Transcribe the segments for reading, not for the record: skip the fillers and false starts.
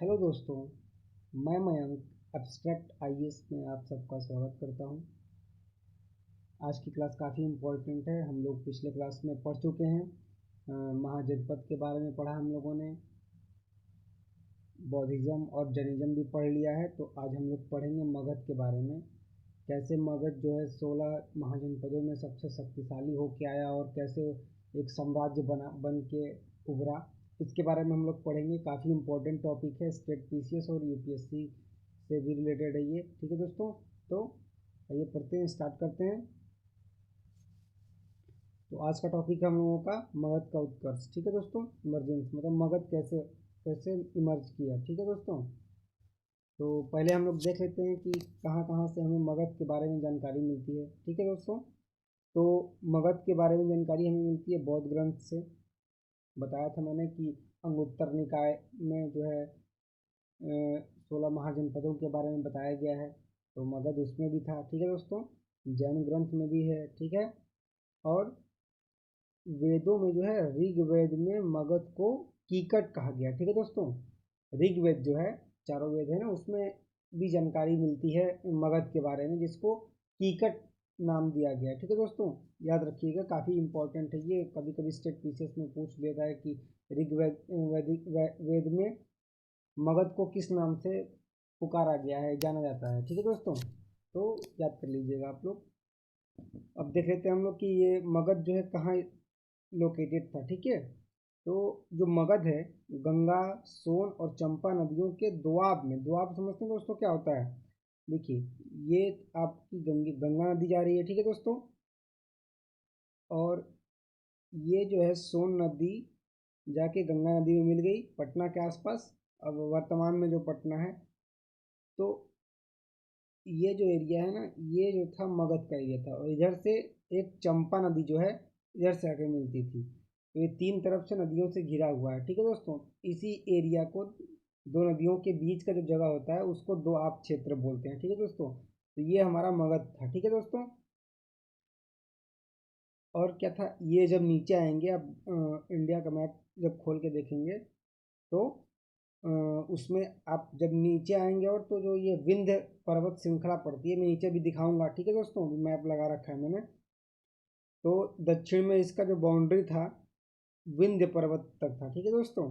Hello दोस्तों, मैं Mayank abstract IAS में आप सबका स्वागत करता हूं। आज की क्लास काफ़ी इम्पोर्टेंट है। हम लोग पिछले क्लास में पढ़ चुके हैं। महाजनपद के बारे में पढ़ा हम लोगों ने, बौद्धिज्म और जैनिज्म भी पढ़ लिया है। तो आज हम लोग पढ़ेंगे मगध के बारे में, कैसे मगध जो है 16 महाजनपदों में सबसे शक्तिशाली होके आया और कैसे एक साम्राज्य बन के उभरा। इसके बारे में हम लोग पढ़ेंगे। काफ़ी इम्पोर्टेंट टॉपिक है, स्टेट पीसीएस और यूपीएससी से भी रिलेटेड है ये। ठीक है दोस्तों, तो आइए पढ़ते हैं, स्टार्ट करते हैं। तो आज का टॉपिक है हम लोगों का मगध का उत्कर्ष। ठीक है दोस्तों, इमरजेंस मतलब मगध कैसे कैसे इमर्ज किया। ठीक है दोस्तों, तो पहले हम लोग देख लेते हैं कि कहाँ कहाँ से हमें मगध के बारे में जानकारी मिलती है। ठीक है दोस्तों, तो मगध के बारे में जानकारी हमें मिलती है बौद्ध ग्रंथ से। बताया था मैंने कि अंगुत्तर निकाय में जो है 16 महाजनपदों के बारे में बताया गया है, तो मगध उसमें भी था। ठीक है दोस्तों, जैन ग्रंथ में भी है। ठीक है, और वेदों में जो है ऋग्वेद में मगध को कीकट कहा गया। ठीक है दोस्तों, ऋग्वेद जो है, चारों वेद है ना, उसमें भी जानकारी मिलती है मगध के बारे में, जिसको कीकट नाम दिया गया। ठीक है दोस्तों, याद रखिएगा, काफ़ी इंपॉर्टेंट है ये। कभी कभी स्टेट पीसीएस में पूछ लेता है कि ऋग्वेद वेद में मगध को किस नाम से पुकारा गया है, जाना जाता है। ठीक है दोस्तों, तो याद कर लीजिएगा आप लोग। अब देख लेते हैं हम लोग कि ये मगध जो है कहाँ लोकेटेड था। ठीक है, तो जो मगध है गंगा, सोन और चंपा नदियों के दोआब में। दोआब समझते हैं दोस्तों क्या होता है? देखिए, ये आपकी गंगा नदी जा रही है। ठीक है दोस्तों, और ये जो है सोन नदी जाके गंगा नदी में मिल गई पटना के आसपास। अब वर्तमान में जो पटना है, तो ये जो एरिया है ना, ये जो था मगध का एरिया था। और इधर से एक चंपा नदी जो है इधर से आके मिलती थी। तो ये तीन तरफ से नदियों से घिरा हुआ है। ठीक है दोस्तों, इसी एरिया को, दो नदियों के बीच का जो जगह होता है उसको दोआब क्षेत्र बोलते हैं। ठीक है दोस्तों, तो ये हमारा मगध था। ठीक है दोस्तों, और क्या था, ये जब नीचे आएंगे, अब इंडिया का मैप जब खोल के देखेंगे तो अ, उसमें आप जब नीचे आएंगे, और तो जो ये विंध्य पर्वत श्रृंखला पड़ती है, मैं नीचे भी दिखाऊंगा। ठीक है दोस्तों, मैप लगा रखा है मैंने। तो दक्षिण में इसका जो बाउंड्री था विंध्य पर्वत तक था। ठीक है दोस्तों,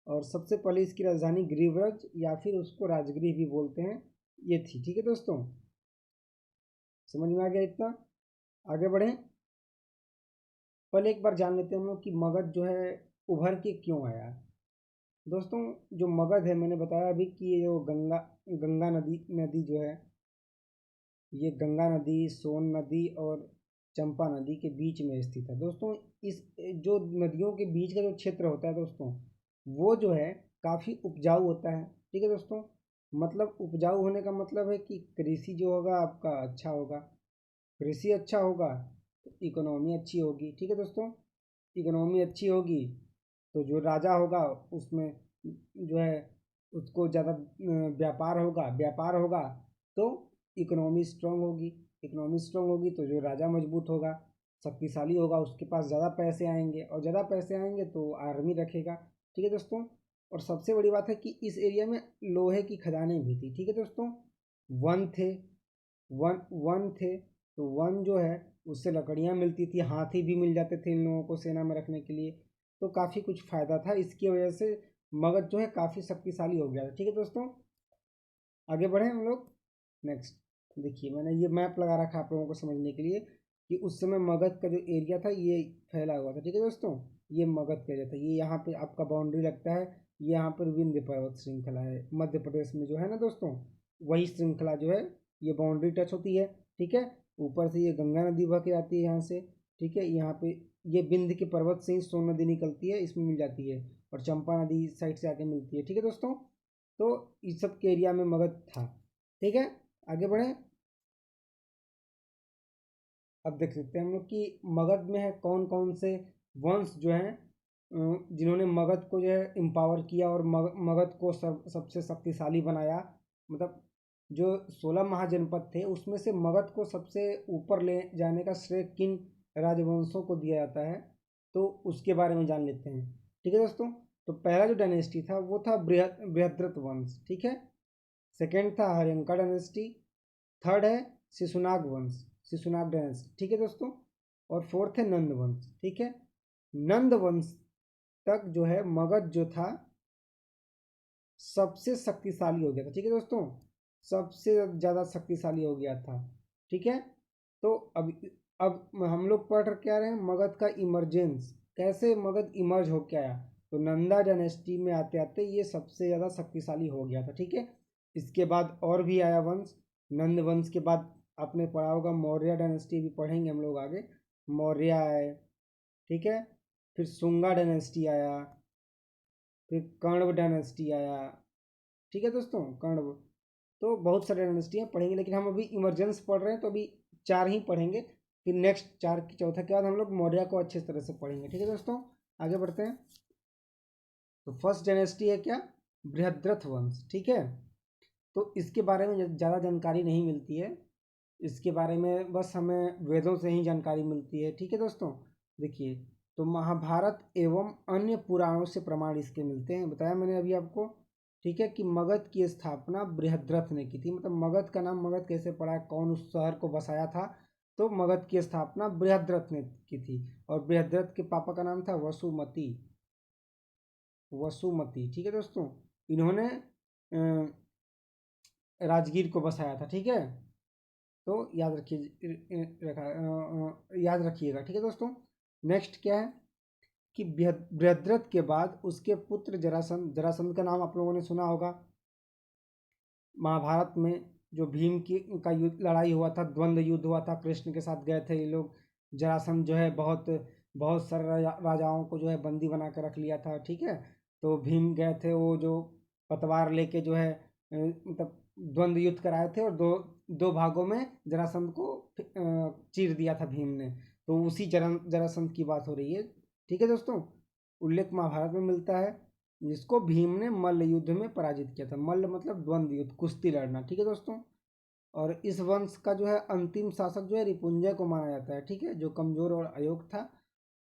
और सबसे पहले इसकी राजधानी गिरिव्रज या फिर उसको राजगृह भी बोलते हैं, ये थी। ठीक है दोस्तों, समझ में आ गया इतना? आगे बढ़ें। पहले एक बार जान लेते हैं हम लोग कि मगध जो है उभर के क्यों आया। दोस्तों, जो मगध है, मैंने बताया अभी कि ये जो गंगा गंगा नदी नदी जो है, ये गंगा नदी, सोन नदी और चंपा नदी के बीच में स्थित है। दोस्तों, इस जो नदियों के बीच का जो क्षेत्र होता है दोस्तों, वो जो है काफ़ी उपजाऊ होता है। ठीक है दोस्तों, मतलब उपजाऊ होने का मतलब है कि कृषि जो होगा आपका अच्छा होगा। कृषि अच्छा होगा तो इकोनॉमी अच्छी होगी। ठीक है दोस्तों, इकोनॉमी अच्छी होगी तो जो राजा होगा उसमें जो है उसको ज़्यादा व्यापार होगा। व्यापार होगा तो इकोनॉमी स्ट्रांग होगी। इकोनॉमी स्ट्रांग होगी तो जो राजा मजबूत होगा, शक्तिशाली होगा, उसके पास ज़्यादा पैसे आएंगे, और ज़्यादा पैसे आएंगे तो आर्मी रखेगा। ठीक है दोस्तों, और सबसे बड़ी बात है कि इस एरिया में लोहे की खदानें भी थी। ठीक है दोस्तों, वन थे, वन थे, तो वन जो है उससे लकड़ियाँ मिलती थी, हाथी भी मिल जाते थे इन लोगों को सेना में रखने के लिए। तो काफ़ी कुछ फ़ायदा था, इसकी वजह से मगध जो है काफ़ी शक्तिशाली हो गया था। ठीक है दोस्तों, आगे बढ़े हम लोग। नेक्स्ट देखिए, मैंने ये मैप लगा रखा है आप लोगों को समझने के लिए कि उस समय मगध का जो एरिया था ये फैला हुआ था। ठीक है दोस्तों, ये मगध का एरिया था। ये यहाँ पे आपका बाउंड्री लगता है, ये यहाँ पर विंध्य पर्वत श्रृंखला है मध्य प्रदेश में जो है ना दोस्तों, वही श्रृंखला जो है ये बाउंड्री टच होती है। ठीक है, ऊपर से ये गंगा नदी बह के आती है यहाँ से। ठीक है, यहाँ पे ये विंध्य के पर्वत से ही सोन नदी निकलती है, इसमें मिल जाती है, और चंपा नदी इस साइड से आके मिलती है। ठीक है दोस्तों, तो इस सब के एरिया में मगध था। ठीक है, आगे बढ़े। अब देख सकते हैं हम लोग कि मगध में है कौन कौन से वंश जो हैं जिन्होंने मगध को जो है एम्पावर किया और मगध को सबसे शक्तिशाली बनाया। मतलब जो 16 महाजनपद थे उसमें से मगध को सबसे ऊपर ले जाने का श्रेय किन राजवंशों को दिया जाता है, तो उसके बारे में जान लेते हैं। ठीक है दोस्तों, तो पहला जो डायनेस्टी था वो था बृहद्रथ वंश, ठीक है। सेकेंड था हर्यंका डायनेस्टी। थर्ड है शिशुनाग वंश, शिशुनाग डायनेस्टी, ठीक है दोस्तों। और फोर्थ है नंद वंश, ठीक है। नंद वंश तक जो है मगध जो था सबसे शक्तिशाली हो गया था, ठीक है दोस्तों, सबसे ज़्यादा शक्तिशाली हो गया था, ठीक है। तो अब हम लोग पढ़ क्या रहे हैं, मगध का इमरजेंस, कैसे मगध इमर्ज हो के आया। तो नंदा डायनेस्टी में आते आते ये सबसे ज़्यादा शक्तिशाली हो गया था, ठीक है। इसके बाद और भी आया वंश, नंद वंश के बाद आपने पढ़ा होगा मौर्य डायनेस्टी, भी पढ़ेंगे हम लोग आगे। मौर्य आए, ठीक है। फिर शुंगा डायनेस्टी आया, फिर कण्व डायनेस्टी आया, ठीक है दोस्तों, कण्व। तो बहुत सारे डायनेस्टियाँ पढ़ेंगे, लेकिन हम अभी इमरजेंस पढ़ रहे हैं तो अभी 4 ही पढ़ेंगे। फिर नेक्स्ट 4 की चौथा के बाद हम लोग मौर्य को अच्छे तरह से पढ़ेंगे, ठीक है दोस्तों। आगे बढ़ते हैं। तो फर्स्ट डायनेस्टी है क्या, बृहद्रथ वंश, ठीक है। तो इसके बारे में ज़्यादा जानकारी नहीं मिलती है, इसके बारे में बस हमें वेदों से ही जानकारी मिलती है, ठीक है दोस्तों। देखिए, तो महाभारत एवं अन्य पुराणों से प्रमाण इसके मिलते हैं, बताया मैंने अभी आपको, ठीक है, कि मगध की स्थापना बृहद्रथ ने की थी। मतलब मगध का नाम मगध कैसे पड़ा, कौन उस शहर को बसाया था, तो मगध की स्थापना बृहद्रथ ने की थी। और बृहद्रथ के पापा का नाम था वसुमती, वसुमती, ठीक है दोस्तों। इन्होंने राजगीर को बसाया था, ठीक है। तो याद रखिएगा, ठीक है दोस्तों। नेक्स्ट क्या है कि बृहद्रथ के बाद उसके पुत्र जरासंध, जरासंध का नाम आप लोगों ने सुना होगा। महाभारत में जो भीम की का युद्ध, लड़ाई हुआ था, द्वंद्व युद्ध हुआ था, कृष्ण के साथ गए थे ये लोग। जरासंध जो है बहुत बहुत सारे राजाओं को जो है बंदी बना कर रख लिया था, ठीक है। तो भीम गए थे, वो जो पतवार लेके जो है मतलब द्वंद्व युद्ध कराए थे, और दो दो भागों में जरासंध को चीर दिया था भीम ने। तो उसी जरासंध की बात हो रही है, ठीक है दोस्तों। उल्लेख महाभारत में मिलता है, जिसको भीम ने मल्ल युद्ध में पराजित किया था। मल्ल मतलब द्वंद्व युद्ध, कुश्ती लड़ना, ठीक है दोस्तों। और इस वंश का जो है अंतिम शासक जो है रिपुंजय को माना जाता है, ठीक है, जो कमजोर और अयोग्य था।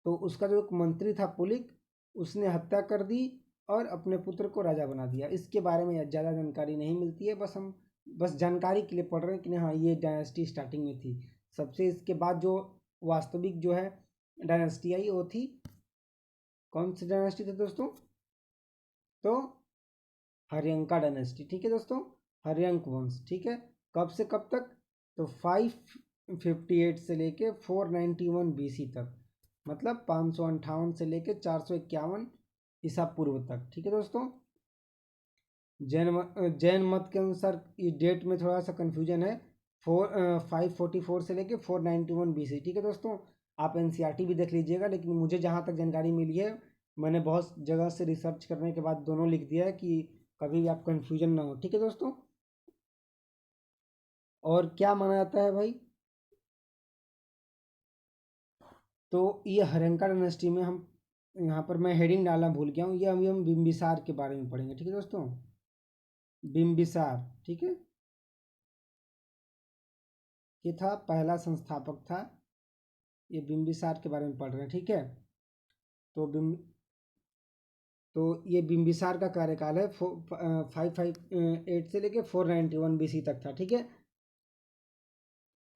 तो उसका जो एक मंत्री था पुलिक, उसने हत्या कर दी और अपने पुत्र को राजा बना दिया। इसके बारे में ज़्यादा जानकारी नहीं मिलती है, बस हम बस जानकारी के लिए पढ़ रहे हैं कि हाँ ये डायनेस्टी स्टार्टिंग में थी। सबसे इसके बाद जो वास्तविक जो है डायनेस्टी आई वो थी, कौन सी डायनेस्टी थी दोस्तों, तो हर्यंका डायनेस्टी, ठीक है दोस्तों, हर्यंक वंश, ठीक है। कब से कब तक, तो 558 से लेके 491 BC तक, मतलब 558 से लेके 451 ईसा पूर्व तक, ठीक है दोस्तों। जैन मत के अनुसार इस डेट में थोड़ा सा कन्फ्यूजन है, 544 से लेके 491 BC, ठीक है दोस्तों। आप NCERT भी देख लीजिएगा, लेकिन मुझे जहाँ तक जानकारी मिली है, मैंने बहुत जगह से रिसर्च करने के बाद दोनों लिख दिया है कि कभी भी आप कन्फ्यूजन ना हो, ठीक है दोस्तों। और क्या माना जाता है भाई, तो ये हर्यंका डायनेस्टी में हम, यहाँ पर मैं हेडिंग डालना भूल गया हूँ, ये अभी हम बिम्बिसार के बारे में पढ़ेंगे, ठीक है दोस्तों, बिम्बिसार, ठीक है। ये था पहला संस्थापक था, ये बिम्बिसार के बारे में पढ़ रहे हैं, ठीक है। तो तो ये बिम्बिसार का कार्यकाल है 558 से लेके 491 BC तक था, ठीक है।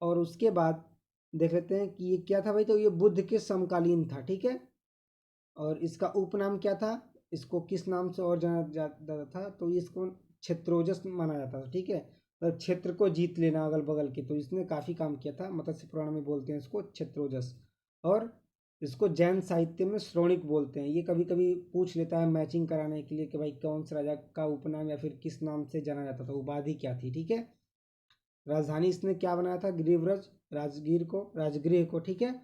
और उसके बाद देख लेते हैं कि ये क्या था भाई, तो ये बुद्ध के समकालीन था, ठीक है। और इसका उपनाम क्या था, इसको किस नाम से और जाना जाता था, तो इसको क्षेत्रोजस माना जाता था, ठीक है। तो क्षेत्र को जीत लेना अगल बगल के, तो इसने काफ़ी काम किया था, मत्स्य पुराण में बोलते हैं इसको क्षेत्रोजस। और इसको जैन साहित्य में श्रोणिक बोलते हैं। ये कभी कभी पूछ लेता है मैचिंग कराने के लिए कि भाई कौन से राजा का उपनाम या फिर किस नाम से जाना जाता था, उपाधि क्या थी, ठीक है। राजधानी इसने क्या बनाया था, गिरिव्रज, राजगीर को, राजगृह को, ठीक है।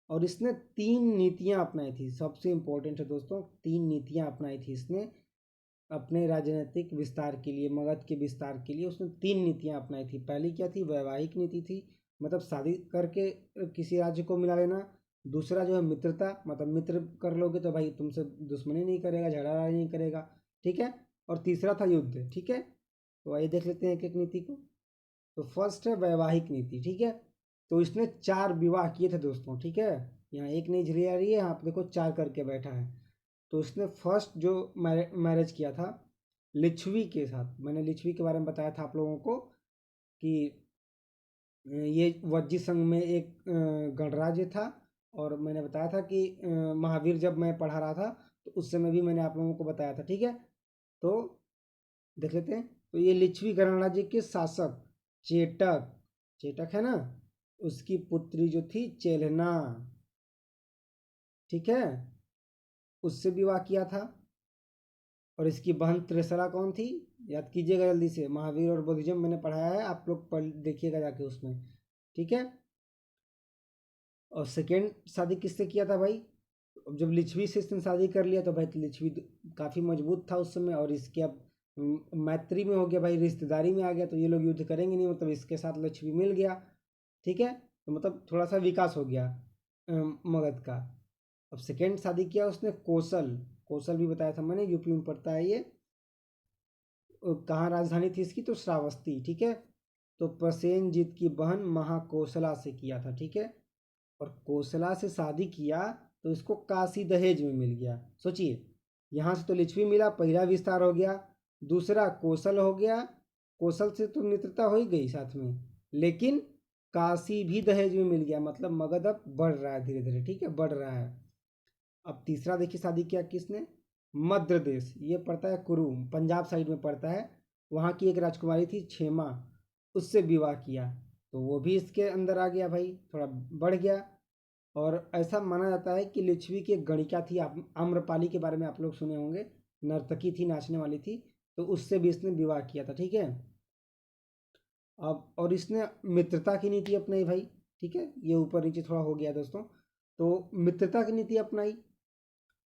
और इसने 3 नीतियां अपनाई थी, सबसे इंपॉर्टेंट है दोस्तों, 3 नीतियां अपनाई थी इसने अपने राजनीतिक विस्तार के लिए, मगध के विस्तार के लिए उसने 3 नीतियां अपनाई थी। पहली क्या थी, वैवाहिक नीति थी, मतलब शादी करके किसी राज्य को मिला लेना। दूसरा जो है मित्रता, मतलब मित्र कर लोगे तो भाई तुमसे दुश्मनी नहीं करेगा, झगड़ा नहीं करेगा, ठीक है। और तीसरा था युद्ध, ठीक है। तो आइए देख लेते हैं एक एक नीति को। तो फर्स्ट है वैवाहिक नीति, ठीक है। तो इसने 4 विवाह किए थे दोस्तों, ठीक है। यहाँ एक नहीं झिरी आ रही है, यहाँ पे देखो 4 करके बैठा है। तो इसने फर्स्ट जो मैरिज किया था लिच्छवी के साथ। मैंने लिच्छवी के बारे में बताया था आप लोगों को कि ये वज्जी संघ में एक गणराज्य था। और मैंने बताया था कि महावीर जब मैं पढ़ा रहा था तो उस समय भी मैंने आप लोगों को बताया था। ठीक है, तो देख लेते हैं। तो ये लिच्छवी गणराज्य के शासक चेटक, चेटक है ना, उसकी पुत्री जो थी चेलना, ठीक है, उससे विवाह किया था। और इसकी बहन त्रिशला कौन थी, याद कीजिएगा जल्दी से। महावीर और बुद्धिज्म मैंने पढ़ाया है, आप लोग पढ़ देखिएगा जाके उसमें। ठीक है, और सेकेंड शादी किससे किया था भाई? अब जब लिच्छवी से इसने शादी कर लिया तो भाई लिच्छवी काफ़ी मजबूत था उस समय, और इसके अब मैत्री में हो गया भाई, रिश्तेदारी में आ गया, तो ये लोग युद्ध करेंगे नहीं, मतलब इसके साथ लिच्छवी मिल गया। ठीक है, तो मतलब थोड़ा सा विकास हो गया मगध का। अब सेकेंड शादी किया उसने कौशल, कौशल भी बताया था मैंने, यूपी में पड़ता है ये। कहाँ राजधानी थी इसकी? तो श्रावस्ती। ठीक है, तो प्रसेनजीत की बहन महाकौशला से किया था। ठीक है, और कौशला से शादी किया तो इसको काशी दहेज में मिल गया। सोचिए, यहाँ से तो लिच्छवी मिला, पहला विस्तार हो गया, दूसरा कौशल हो गया, कौशल से तो मित्रता हो ही गई साथ में, लेकिन काशी भी दहेज में मिल गया, मतलब मगध अब बढ़ रहा है धीरे धीरे। ठीक है, बढ़ रहा है। अब तीसरा देखिए शादी किया किसने? मध्य देश, ये पड़ता है कुरु, पंजाब साइड में पड़ता है, वहाँ की एक राजकुमारी थी क्षेमा, उससे विवाह किया, तो वो भी इसके अंदर आ गया भाई, थोड़ा बढ़ गया। और ऐसा माना जाता है कि लिच्छवी की एक गणिका थी, आम्रपाली के बारे में आप लोग सुने होंगे, नर्तकी थी, नाचने वाली थी, तो उससे भी इसने विवाह किया था। ठीक है, अब और इसने मित्रता की नीति अपनाई भाई। ठीक है, ये ऊपर नीचे थोड़ा हो गया दोस्तों। तो मित्रता की नीति अपनाई,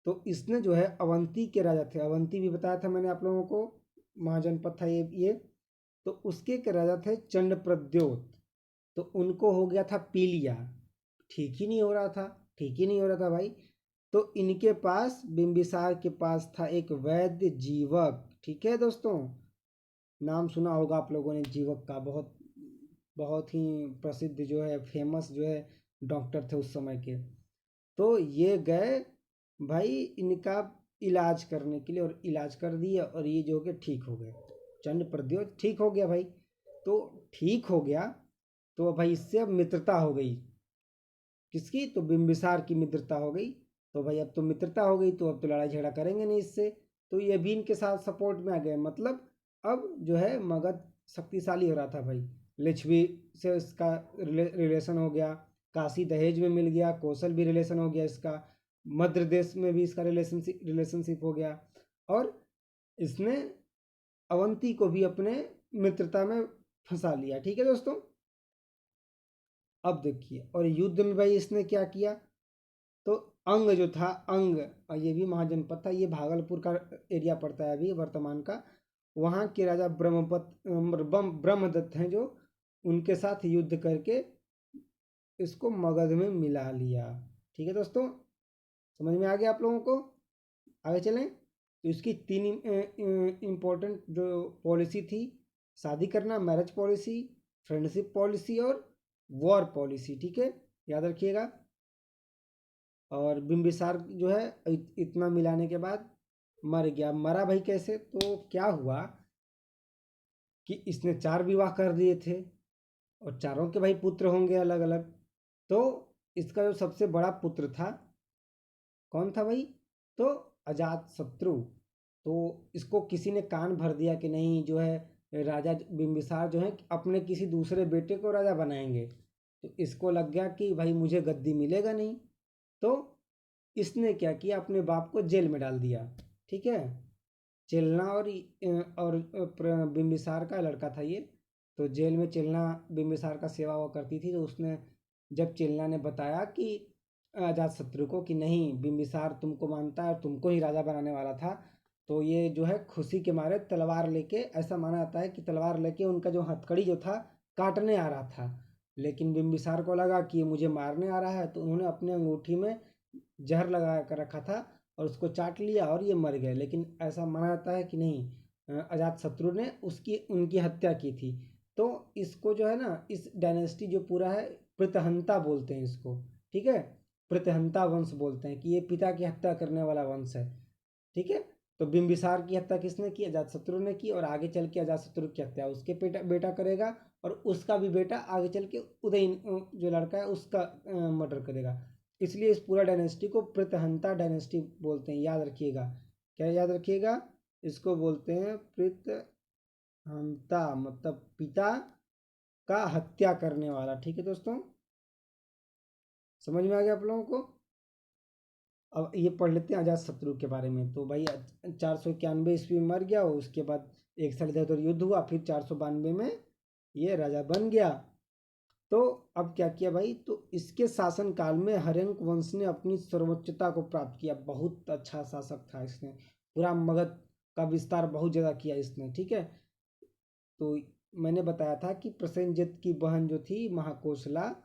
तो इसने जो है अवंती के राजा थे, अवंती भी बताया था मैंने आप लोगों को, महाजनपद था ये। तो उसके एक राजा थे चंड प्रद्योत, तो उनको हो गया था पीलिया, ठीक ही नहीं हो रहा था, ठीक ही नहीं हो रहा था भाई। तो इनके पास, बिंबिसार के पास था एक वैद्य जीवक। ठीक है दोस्तों, नाम सुना होगा आप लोगों ने जीवक का, बहुत बहुत ही प्रसिद्ध जो है, फेमस जो है डॉक्टर थे उस समय के। तो ये गए भाई इनका इलाज करने के लिए, और इलाज कर दिया, और ये जो हो गया ठीक हो गए, चंड प्रद्योत ठीक हो गया भाई। तो ठीक हो गया, तो भाई इससे अब मित्रता हो गई, किसकी? तो बिंबिसार की मित्रता हो गई। तो भाई अब तो मित्रता हो गई, तो अब तो लड़ाई झगड़ा करेंगे नहीं इससे, तो ये भी इनके साथ सपोर्ट में आ गए, मतलब अब जो है मगध शक्तिशाली हो रहा था भाई। लिच्छवी से इसका रिलेशन हो गया, काशी दहेज में मिल गया, कौशल भी रिलेशन हो गया इसका, मध्य देश में भी इसका रिलेशनशिप हो गया, और इसने अवंती को भी अपने मित्रता में फंसा लिया। ठीक है दोस्तों, अब देखिए, और युद्ध में भाई इसने क्या किया? तो अंग जो था, अंग, और ये भी महाजनपद था, ये भागलपुर का एरिया पड़ता है अभी वर्तमान का। वहाँ के राजा ब्रह्मदत्त हैं जो, उनके साथ युद्ध करके इसको मगध में मिला लिया। ठीक है दोस्तों, समझ में आ गया आप लोगों को? आगे चलें। तो इसकी तीन इम्पोर्टेंट जो पॉलिसी थी, शादी करना, मैरिज पॉलिसी, फ्रेंडशिप पॉलिसी, और वॉर पॉलिसी। ठीक है, याद रखिएगा। और बिम्बिसार जो है इतना मिलाने के बाद मर गया। मरा भाई कैसे? तो क्या हुआ कि इसने 4 विवाह कर दिए थे, और चारों के भाई पुत्र होंगे अलग अलग। तो इसका जो सबसे बड़ा पुत्र था, कौन था भाई? तो अजात शत्रु। तो इसको किसी ने कान भर दिया कि नहीं, जो है राजा बिम्बिसार जो है अपने किसी दूसरे बेटे को राजा बनाएंगे। तो इसको लग गया कि भाई मुझे गद्दी मिलेगा नहीं, तो इसने क्या किया, अपने बाप को जेल में डाल दिया। ठीक है, चेलना और बिम्बिसार का लड़का था ये, तो जेल में चेलना बिम्बिसार का सेवा वो करती थी। तो उसने, जब चेलना ने बताया कि अजातशत्रु को कि नहीं, बिम्बिसार तुमको मानता है और तुमको ही राजा बनाने वाला था, तो ये जो है खुशी के मारे तलवार लेके, ऐसा माना जाता है कि तलवार लेके उनका जो हथकड़ी जो था काटने आ रहा था, लेकिन बिम्बिसार को लगा कि ये मुझे मारने आ रहा है, तो उन्होंने अपने अंगूठी में जहर लगा कर रखा था और उसको चाट लिया और ये मर गए। लेकिन ऐसा माना जाता है कि नहीं, अजातशत्रु ने उसकी उनकी हत्या की थी। तो इसको जो है ना, इस डायनेस्टी जो पूरा है, प्रतहंता बोलते हैं इसको। ठीक है, प्रतहंता वंश बोलते हैं कि ये पिता की हत्या करने वाला वंश है। ठीक है। तो बिंबिसार की हत्या किसने की? अजातशत्रु ने की, और आगे चल के अजातशत्रु की हत्या उसके बेटा करेगा, और उसका भी बेटा आगे चल के उदय जो लड़का है उसका मर्डर करेगा। इसलिए इस पूरा डायनेस्टी को प्रीतहंता डायनेस्टी बोलते हैं, याद रखिएगा। क्या याद रखिएगा? इसको बोलते हैं प्रीतहंता, मतलब पिता का हत्या करने वाला। ठीक है दोस्तों, समझ में आ गया आप लोगों को? अब ये पढ़ लेते हैं अजातशत्रु के बारे में। तो भाई 491 ईस्वी में मर गया, उसके बाद 1 साल इधर उधर युद्ध हुआ, फिर 492 में ये राजा बन गया। तो अब क्या किया भाई, तो इसके शासन काल में हर्यंक वंश ने अपनी सर्वोच्चता को प्राप्त किया। बहुत अच्छा शासक था इसने, पूरा मगध का विस्तार बहुत ज़्यादा किया इसने। ठीक है, तो मैंने बताया था कि प्रसेनजित की बहन जो थी महाकोशला,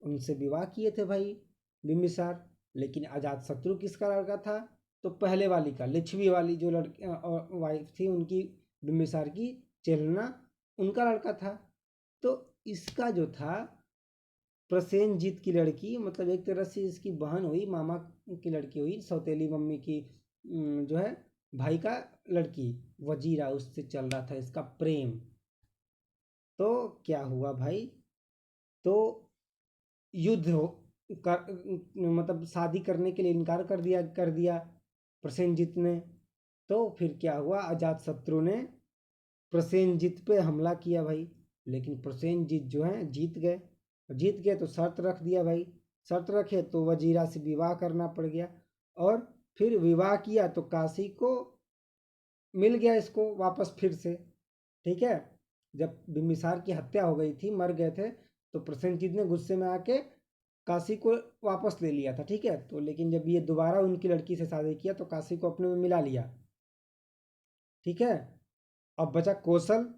उनसे विवाह किए थे भाई बिम्बिसार। लेकिन अजातशत्रु किसका लड़का था? तो पहले वाली का, लिच्छवी वाली जो लड़की वाइफ थी उनकी, बिम्बिसार की, चेलना, उनका लड़का था। तो इसका जो था प्रसेनजीत की लड़की, मतलब एक तरह से इसकी बहन हुई, मामा की लड़की हुई, सौतेली मम्मी की जो है भाई का लड़की, वजीरा, उससे चल रहा था इसका प्रेम। तो क्या हुआ भाई, तो युद्ध हो मतलब शादी करने के लिए इनकार कर दिया प्रसेनजीत ने। तो फिर क्या हुआ, अजातशत्रु ने प्रसेनजीत पे हमला किया भाई। लेकिन प्रसेनजीत जो है जीत गए तो शर्त रख दिया भाई। शर्त रखे तो वजीरा से विवाह करना पड़ गया, और फिर विवाह किया तो काशी को मिल गया इसको वापस फिर से। ठीक है, जब बिम्बिसार की हत्या हो गई थी, मर गए थे, तो प्रसेनजीत ने गुस्से में आके काशी को वापस ले लिया था। ठीक है, तो लेकिन जब ये दोबारा उनकी लड़की से शादी किया तो काशी को अपने में मिला लिया। ठीक है, अब बचा कौशल।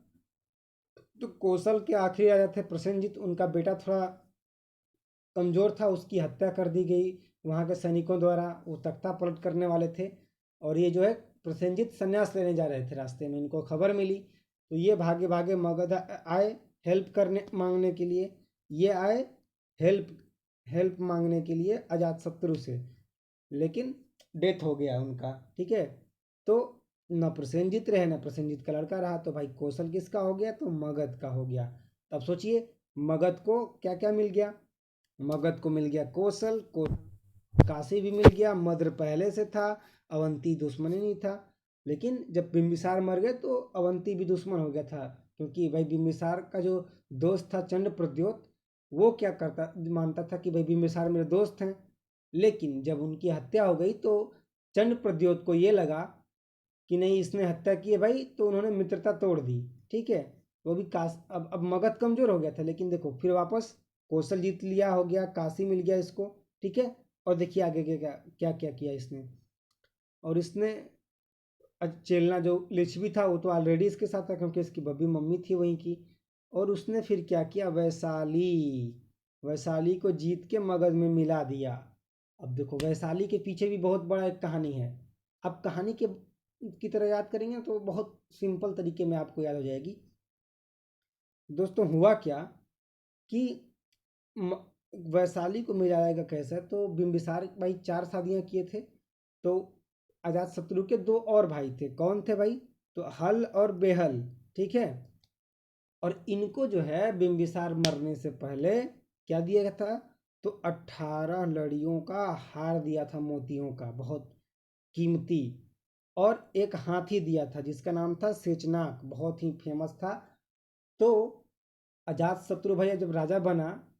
तो कौशल के आखिरी राजा थे प्रसेनजीत, उनका बेटा थोड़ा कमज़ोर था, उसकी हत्या कर दी गई वहाँ के सैनिकों द्वारा। वो तख्ता पलट करने वाले थे, और ये जो है प्रसेनजीत संन्यास लेने जा रहे थे, रास्ते में इनको खबर मिली, तो ये भागे भागे मगध आए हेल्प करने मांगने के लिए। ये आए हेल्प मांगने के लिए अजातशत्रु से, लेकिन डेथ हो गया उनका। ठीक है, तो न प्रसेनजीत रहे, न प्रसेनजीत का लड़का रहा, तो भाई कौशल किसका हो गया? तो मगध का हो गया। तब सोचिए मगध को क्या क्या मिल गया। मगध को मिल गया कौशल को, काशी भी मिल गया, मद्र पहले से था, अवंती दुश्मन ही नहीं था। लेकिन जब बिम्बिसार मर गए तो अवंती भी दुश्मन हो गया था, क्योंकि भाई बिम्बिसार का जो दोस्त था चंड प्रद्योत, वो क्या करता मानता था कि भाई बिम्बिसार मेरे दोस्त हैं। लेकिन जब उनकी हत्या हो गई तो चंड प्रद्योत को ये लगा कि नहीं इसने हत्या की है भाई, तो उन्होंने मित्रता तोड़ दी। ठीक है, वो भी अब मगध कमजोर हो गया था, लेकिन देखो फिर वापस कौशल जीत लिया, हो गया, काशी मिल गया इसको। ठीक है, और देखिए आगे क्या क्या क्या किया इसने। और इसने चेलना जो लिच्छवी था वो तो ऑलरेडी इसके साथ था, क्योंकि इसकी बब्बी मम्मी थी वहीं की। और उसने फिर क्या किया, वैशाली वैशाली को जीत के मगध में मिला दिया। अब देखो वैशाली के पीछे भी बहुत बड़ा एक कहानी है। अब कहानी के की तरह याद करेंगे तो बहुत सिंपल तरीके में आपको याद हो जाएगी। दोस्तों हुआ क्या कि वैशाली को मिलाएगा कैसे, तो बिंबिसार भाई 4 शादियां किए थे। तो अजातशत्रु के 2 और भाई थे, कौन थे भाई? तो हल और बेहल। ठीक है, और इनको जो है बिंबिसार मरने से पहले क्या दिया गया था? तो 18 लड़ियों का हार दिया था, मोतियों का, बहुत कीमती। और एक हाथी दिया था जिसका नाम था शेचनाग, बहुत ही फेमस था। तो अजातशत्रु भैया जब राजा बना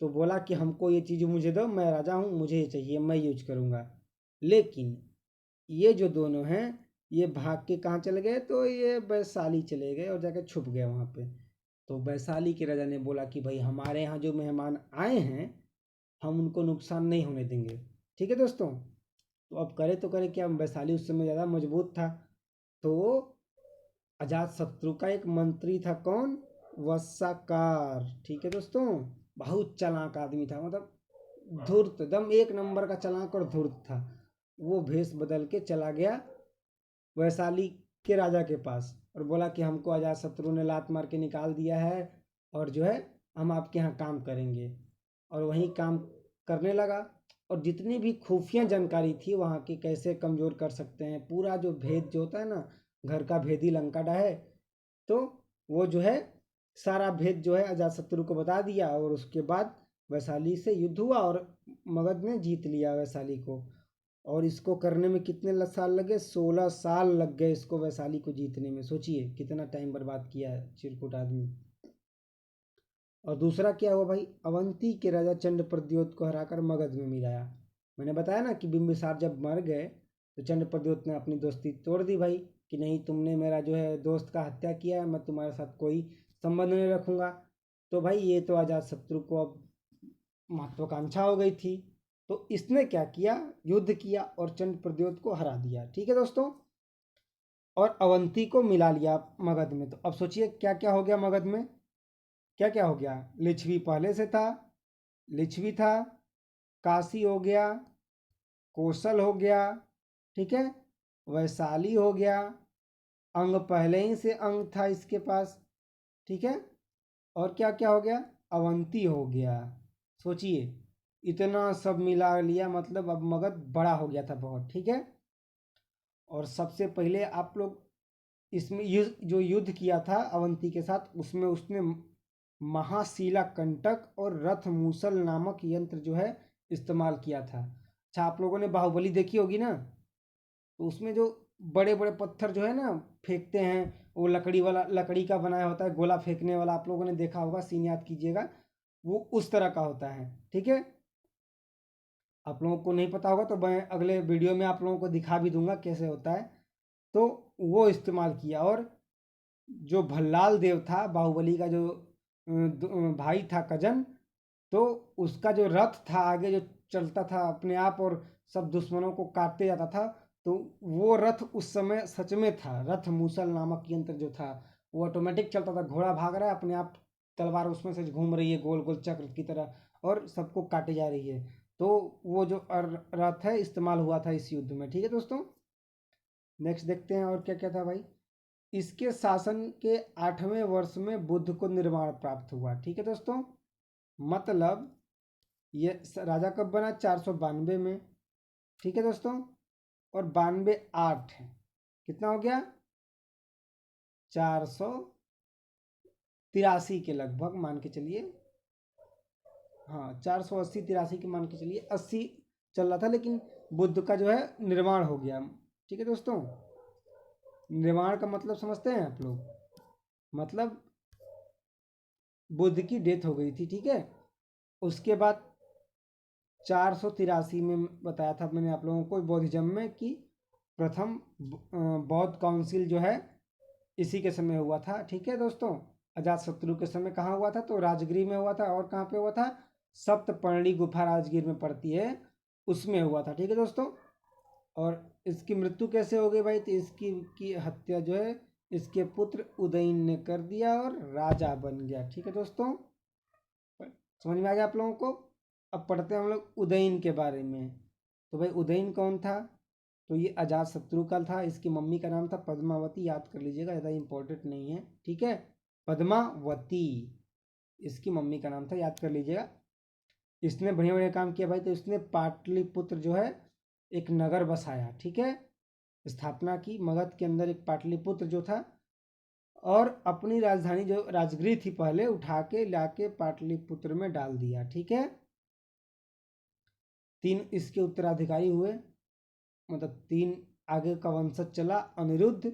तो बोला कि हमको ये चीज़ मुझे दो, मैं राजा हूँ, मुझे ये चाहिए, मैं यूज करूँगा। लेकिन ये जो दोनों हैं ये भाग के कहाँ चले गए? तो ये वैशाली चले गए और जाके छुप गए वहाँ पे। तो वैशाली के राजा ने बोला कि भाई हमारे यहाँ जो मेहमान आए हैं हम उनको नुकसान नहीं होने देंगे। ठीक है दोस्तों, तो अब करे तो करे क्या, वैशाली उस समय ज़्यादा मजबूत था। तो अजातशत्रु का एक मंत्री था, कौन? वस्साकार। ठीक है दोस्तों, बहुत चालाक आदमी था, मतलब धूर्त, एकदम एक नंबर का चालाक और धूर्त था। वो भेष बदल के चला गया वैशाली के राजा के पास और बोला कि हमको अजातशत्रु ने लात मार के निकाल दिया है, और जो है हम आपके यहाँ काम करेंगे। और वहीं काम करने लगा। और जितनी भी खुफिया जानकारी थी वहाँ की, कैसे कमज़ोर कर सकते हैं, पूरा जो भेद जो होता है ना, घर का भेदी लंका ढाहे, तो वो जो है सारा भेद जो है अजातशत्रु को बता दिया। और उसके बाद वैशाली से युद्ध हुआ और मगध ने जीत लिया वैशाली को। और इसको करने में कितने साल लगे? 16 साल लग गए इसको वैशाली को जीतने में। सोचिए कितना टाइम बर्बाद किया है चिरकुट आदमी। और दूसरा क्या हुआ भाई? अवंती के राजा चंड प्रद्योत को हराकर मगध में मिलाया। मैंने बताया ना कि बिंबिसार जब मर गए तो चंड प्रद्योत ने अपनी दोस्ती तोड़ दी भाई, कि नहीं तुमने मेरा जो है दोस्त का हत्या किया है, मैं तुम्हारे साथ कोई संबंध नहीं रखूंगा। तो भाई ये तो अजातशत्रु को अब महत्वाकांक्षा हो गई थी, तो इसने क्या किया? युद्ध किया और चंड प्रद्योत को हरा दिया। ठीक है दोस्तों, और अवंती को मिला लिया मगध में। तो अब सोचिए क्या क्या हो गया मगध में। क्या क्या हो गया? लिच्छवी पहले से था, लिच्छवी था, काशी हो गया, कौशल हो गया, ठीक है, वैशाली हो गया, अंग पहले ही से अंग था इसके पास, ठीक है, और क्या क्या हो गया? अवंती हो गया। सोचिए इतना सब मिला लिया, मतलब अब मगध बड़ा हो गया था बहुत। ठीक है, और सबसे पहले आप लोग इसमें जो युद्ध किया था अवंती के साथ, उसमें उसने महाशिला कंटक और रथ मूसल नामक यंत्र जो है इस्तेमाल किया था। अच्छा, आप लोगों ने बाहुबली देखी होगी ना, तो उसमें जो बड़े बड़े पत्थर जो है ना फेंकते हैं, वो लकड़ी वाला, लकड़ी का बनाया होता है गोला फेंकने वाला, आप लोगों ने देखा होगा, सीन याद कीजिएगा, वो उस तरह का होता है। ठीक है, आप लोगों को नहीं पता होगा तो मैं अगले वीडियो में आप लोगों को दिखा भी दूंगा कैसे होता है। तो वो इस्तेमाल किया। और जो भल्लाल देव था बाहुबली का जो भाई था, कजन, तो उसका जो रथ था आगे जो चलता था अपने आप और सब दुश्मनों को काटते जाता था, तो वो रथ उस समय सच में था। रथ मूसल नामक यंत्र जो था वो ऑटोमेटिक चलता था, घोड़ा भाग रहा है अपने आप, तलवार उसमें से घूम रही है गोल गोल चक्र की तरह और सबको काटे जा रही है। तो वो जो रथ है इस्तेमाल हुआ था इस युद्ध में। ठीक है दोस्तों, नेक्स्ट देखते हैं और क्या क्या था भाई। इसके शासन के 8वें वर्ष में बुद्ध को निर्वाण प्राप्त हुआ। ठीक है दोस्तों, मतलब ये राजा कब बना? 492 में। ठीक है दोस्तों, और 92 8 कितना हो गया? 483 के लगभग मान के चलिए। हाँ, 480 83 के मान के चलिए, 80 चल रहा था, लेकिन बुद्ध का जो है निर्माण हो गया। ठीक है दोस्तों, निर्माण का मतलब समझते हैं आप लोग? मतलब बुद्ध की डेथ हो गई थी। ठीक है, उसके बाद 483 में बताया था मैंने आप लोगों को बौद्धिज्म में कि प्रथम बौद्ध काउंसिल जो है इसी के समय हुआ था। ठीक है दोस्तों, अजातशत्रु के समय कहाँ हुआ था? तो राजगीर में हुआ था। और कहाँ पे हुआ था? सप्तपर्णी गुफा राजगीर में पड़ती है, उसमें हुआ था। ठीक है दोस्तों, और इसकी मृत्यु कैसे हो गई भाई? तो इसकी की हत्या जो है इसके पुत्र उदयन ने कर दिया और राजा बन गया। ठीक है दोस्तों, समझ में आ गया आप लोगों को? अब पढ़ते हैं हम लोग उदयन के बारे में। तो भाई उदयन कौन था? तो ये अजातशत्रु का था। इसकी मम्मी का नाम था पद्मावती, याद कर लीजिएगा, ज़्यादा इंपॉर्टेंट नहीं है। ठीक है, पद्मावती इसकी मम्मी का नाम था, याद कर लीजिएगा। इसने बढ़िया बढ़िया काम किया भाई। तो इसने पाटलिपुत्र जो है एक नगर बसाया। ठीक है, स्थापना की मगध के अंदर एक पाटलिपुत्र जो था, और अपनी राजधानी जो राजगृह थी पहले उठा के लाके पाटलिपुत्र में डाल दिया। ठीक है, 3 इसके उत्तराधिकारी हुए, मतलब 3 आगे का वंशज चला, अनिरुद्ध,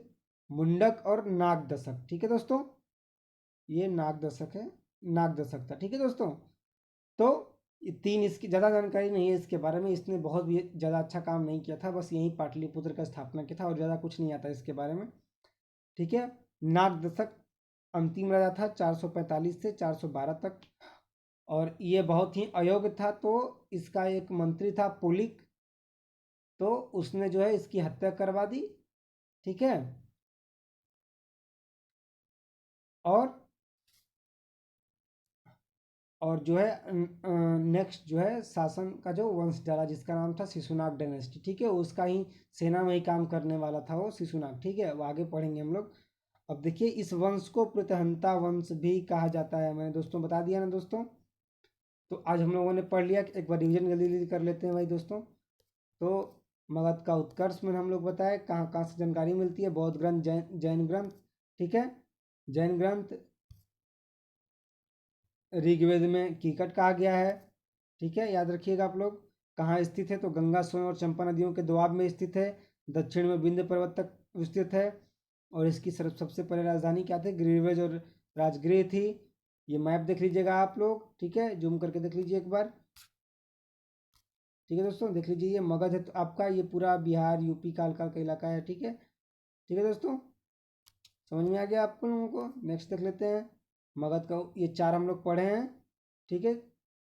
मुंडक और नागदशक। ठीक है दोस्तों, ये नागदशक है, नागदशक था। ठीक है दोस्तों, तो ये 3 इसकी ज़्यादा जानकारी नहीं है इसके बारे में, इसने बहुत भी ज़्यादा अच्छा काम नहीं किया था, बस यहीं पाटलिपुत्र का स्थापना किया था और ज़्यादा कुछ नहीं आता इसके बारे में। ठीक है, नागदशक अंतिम राजा था 445 से 412 तक, और ये बहुत ही अयोग्य था। तो इसका एक मंत्री था पुलिक, तो उसने जो है इसकी हत्या करवा दी। ठीक है, और जो है नेक्स्ट जो है शासन का जो वंश डाला जिसका नाम था शिशुनाग डायनेस्टी। ठीक है, उसका ही सेना में ही काम करने वाला था वो शिशुनाग। ठीक है, वो आगे पढ़ेंगे हम लोग। अब देखिए, इस वंश को प्रतहंता वंश भी कहा जाता है, मैंने दोस्तों बता दिया ना दोस्तों। तो आज हम लोगों ने पढ़ लिया, एक बार रिवीजन जल्दी जल्दी कर लेते हैं भाई दोस्तों। तो मगध का उत्कर्ष में हम लोग बताए कहाँ कहाँ से जानकारी मिलती है, बौद्ध ग्रंथ, जैन ग्रंथ, ठीक है। जैन ग्रंथ ऋग्वेद में कीकट कहा गया है, ठीक है, याद रखिएगा आप लोग। कहाँ स्थित है, तो गंगा, सोन और चंपा नदियों के दोआब में स्थित है, दक्षिण में विंध्य पर्वत तक विस्तृत है। और इसकी सबसे पहले राजधानी क्या थी, गिरिवेज और राजगृह थी। ये मैप देख लीजिएगा आप लोग, ठीक है, जूम करके देख लीजिए एक बार, ठीक है दोस्तों, देख लीजिए। ये मगध है तो आपका, ये पूरा बिहार यूपी काल का इलाका है, ठीक है, ठीक है दोस्तों, समझ में आ गया आपको लोगों को। नेक्स्ट देख लेते हैं मगध का, ये चार हम लोग पढ़े हैं, ठीक है,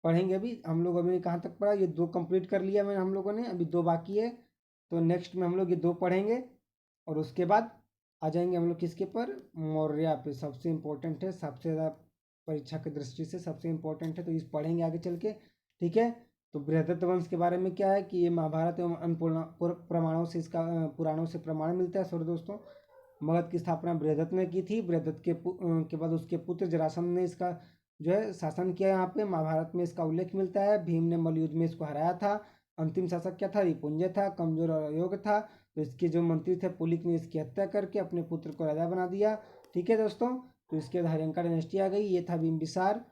पढ़ेंगे अभी हम लोग। अभी कहाँ तक पढ़ा, ये दो कंप्लीट कर लिया मैंने हम लोगों ने, अभी दो बाकी है। तो नेक्स्ट में हम लोग ये दो पढ़ेंगे और उसके बाद आ जाएंगे हम लोग किसके पर, मौर्य पे। सबसे इम्पोर्टेंट है, सबसे ज़्यादा परीक्षा की दृष्टि से सबसे इम्पोर्टेंट है, तो इस पढ़ेंगे आगे चल के, ठीक है। तो बृहदत्त वंश के बारे में क्या है कि ये महाभारत एवं अन्य प्रमाणों से इसका पुराणों से प्रमाण मिलता है। सॉरी दोस्तों, मगध की स्थापना बृहदत्त ने की थी। बृहदत्त के बाद उसके पुत्र जरासंध ने इसका जो है शासन किया। यहाँ पे महाभारत में इसका उल्लेख मिलता है। भीम ने मल्लयुद्ध में इसको हराया था। अंतिम शासक क्या था, रिपुंजय था, कमजोर और अयोग्य था। तो इसके जो मंत्री थे पुलिक ने इसकी हत्या करके अपने पुत्र को राजा बना दिया, ठीक है दोस्तों। तो इसके बाद हरियंका डायनेस्टी आ गई, ये था बिम्बिसार,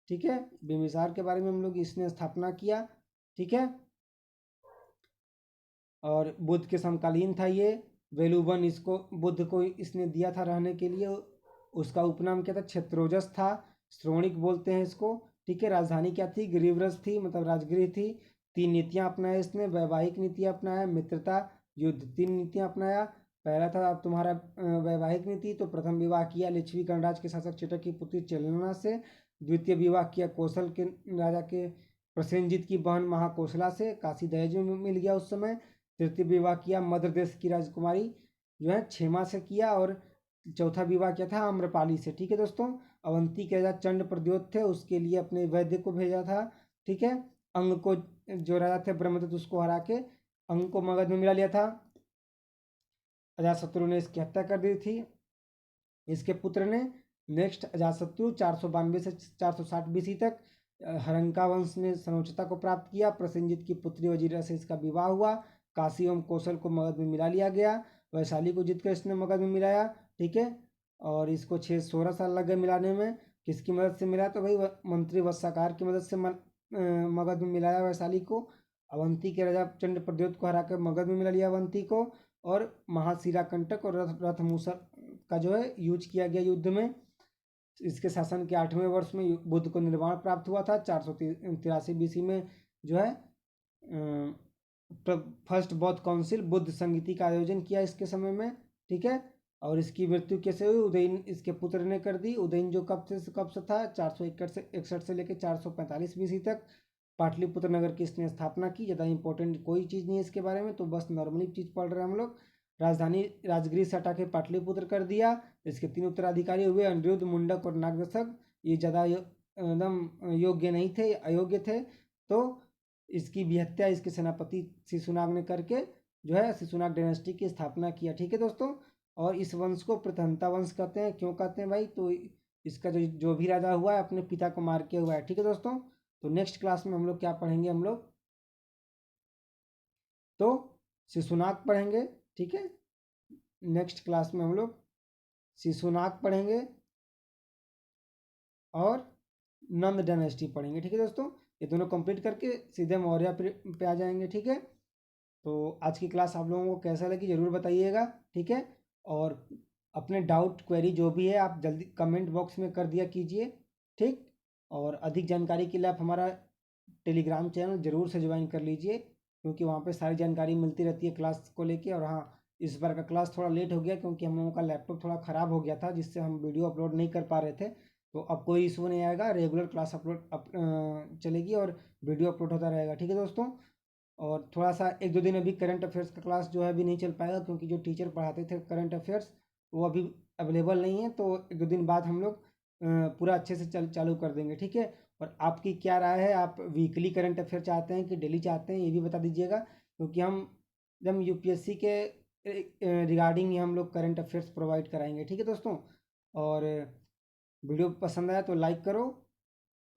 ठीक है। बिम्बिसार के बारे में हम लोग, इसने स्थापना किया, ठीक है। और बुद्ध के समकालीन था ये। वेलुबन इसको बुद्ध को इसने दिया था रहने के लिए। उसका उपनाम क्या था, क्षेत्रोजस था। श्रोणिक बोलते हैं इसको, ठीक है। राजधानी क्या थी, गिरिव्रज थी, मतलब राजगृह थी। तीन नीतियां अपनाया इसने, वैवाहिक नीतियां अपनाया, मित्रता, युद्ध, तीन नीतियां अपनाया। पहला था अब तुम्हारा वैवाहिक नीति, तो प्रथम विवाह किया लिच्छवी गणराज के शासक चिटक की पुत्री चेलना से। द्वितीय विवाह किया कौशल के राजा के प्रसेनजीत की बहन महाकौशला से, काशी दहेज में मिल गया उस समय। तृतीय विवाह किया मध्य देश की राजकुमारी जो है क्षेमा से किया। और चौथा विवाह किया था आम्रपाली से, ठीक है दोस्तों। अवंती के राजा चंड प्रद्योत थे, उसके लिए अपने वैद्य को भेजा था, ठीक है। अंग को, जो राजा थे ब्रह्मदत्त, उसको हरा के अंग को मगध में मिला लिया था। अजातशत्रु ने इसकी हत्या कर दी थी, इसके पुत्र ने। नेक्स्ट अजातशत्रु 492 से 460 बीसी तक हरंका वंश ने सर्वोच्चता को प्राप्त किया। प्रसेनजीत की पुत्री वजीरा से इसका विवाह हुआ। काशी एवं कौशल को मगध में मिला लिया गया। वैशाली को जीतकर इसने मगध में मिलाया, ठीक है। और इसको 16 साल लग गए मिलाने में। किसकी मदद से मिला, तो भाई मंत्री वत्साकार की मदद से मगध में मिलाया वैशाली को। अवंती के राजा चंड प्रद्योत को हराकर मगध में मिला लिया अवंती को। और महाशिला कंटक और रथ मूसर का जो है यूज किया गया युद्ध में। इसके शासन के 8वें वर्ष में बुद्ध को निर्वाण प्राप्त हुआ था। 483 बीसी में जो है फर्स्ट बौद्ध काउंसिल बुद्ध संगीति का आयोजन किया इसके समय में, ठीक है। और इसकी मृत्यु कैसे हुई, उदयन इसके पुत्र ने कर दी। उदयन जो कब से था, 461 से लेकर 445 बीसी तक। पाटलिपुत्र नगर की इसने स्थापना की। ज़्यादा इंपॉर्टेंट कोई चीज़ नहीं है इसके बारे में, तो बस नॉर्मली चीज़ पढ़ रहे हैं हम लोग। राजधानी राजगृह से हटा के पाटलिपुत्र कर दिया। इसके 3 उत्तराधिकारी हुए, अनिरुद्ध, मुंडक और नागदशक। ये ज़्यादा एकदम योग्य नहीं थे, अयोग्य थे। तो इसकी भी हत्या इसके सेनापति शिशुनाग ने करके जो है शिशुनाग डायनेस्टी की स्थापना किया, ठीक है दोस्तों। और इस वंश को प्रथनता वंश कहते हैं। क्यों कहते हैं भाई, तो इसका जो भी राजा हुआ है अपने पिता को मार के हुआ है, ठीक है दोस्तों। तो नेक्स्ट क्लास में हम लोग क्या पढ़ेंगे, हम लोग तो शिशुनाग पढ़ेंगे, ठीक है। नेक्स्ट क्लास में हम लोग शिशुनाग पढ़ेंगे और नंद डायनेस्टी पढ़ेंगे, ठीक है दोस्तों। ये दोनों कंप्लीट करके सीधे मौर्य पे आ जाएंगे, ठीक है। तो आज की क्लास आप लोगों को कैसा लगी ज़रूर बताइएगा, ठीक है। और अपने डाउट क्वेरी जो भी है आप जल्दी कमेंट बॉक्स में कर दिया कीजिए, ठीक। और अधिक जानकारी के लिए आप हमारा टेलीग्राम चैनल ज़रूर से ज्वाइन कर लीजिए, क्योंकि वहाँ पे सारी जानकारी मिलती रहती है क्लास को लेके। और हाँ, इस बार का क्लास थोड़ा लेट हो गया क्योंकि हम लोगों का लैपटॉप थोड़ा ख़राब हो गया था, जिससे हम वीडियो अपलोड नहीं कर पा रहे थे। तो अब कोई इशू नहीं आएगा, रेगुलर क्लास चलेगी और वीडियो अपलोड होता रहेगा, ठीक है दोस्तों। और थोड़ा सा 1-2 दिन अभी करंट अफेयर्स का क्लास जो है अभी नहीं चल पाएगा, क्योंकि जो टीचर पढ़ाते थे करंट अफेयर्स वो अभी अवेलेबल नहीं है। तो 1-2 दिन बाद हम लोग पूरा अच्छे से चालू कर देंगे, ठीक है। और आपकी क्या राय है, आप वीकली करंट अफेयर चाहते हैं कि डेली चाहते हैं, ये भी बता दीजिएगा, क्योंकि हम जब यूपीएससी के रिगार्डिंग ही हम लोग करंट अफेयर्स प्रोवाइड कराएंगे, ठीक है दोस्तों। और वीडियो पसंद आया तो लाइक करो,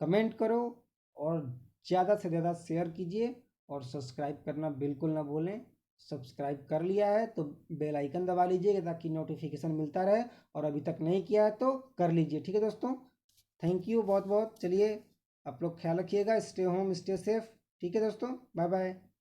कमेंट करो और ज़्यादा से ज़्यादा शेयर कीजिए और सब्सक्राइब करना बिल्कुल ना भूलें। सब्सक्राइब कर लिया है तो बेल आइकन दबा लीजिए ताकि नोटिफिकेशन मिलता रहे, और अभी तक नहीं किया है तो कर लीजिए। ठीक है दोस्तों, थैंक यू बहुत बहुत। चलिए आप लोग ख्याल रखिएगा, स्टे होम स्टे सेफ। ठीक है दोस्तों, बाय बाय।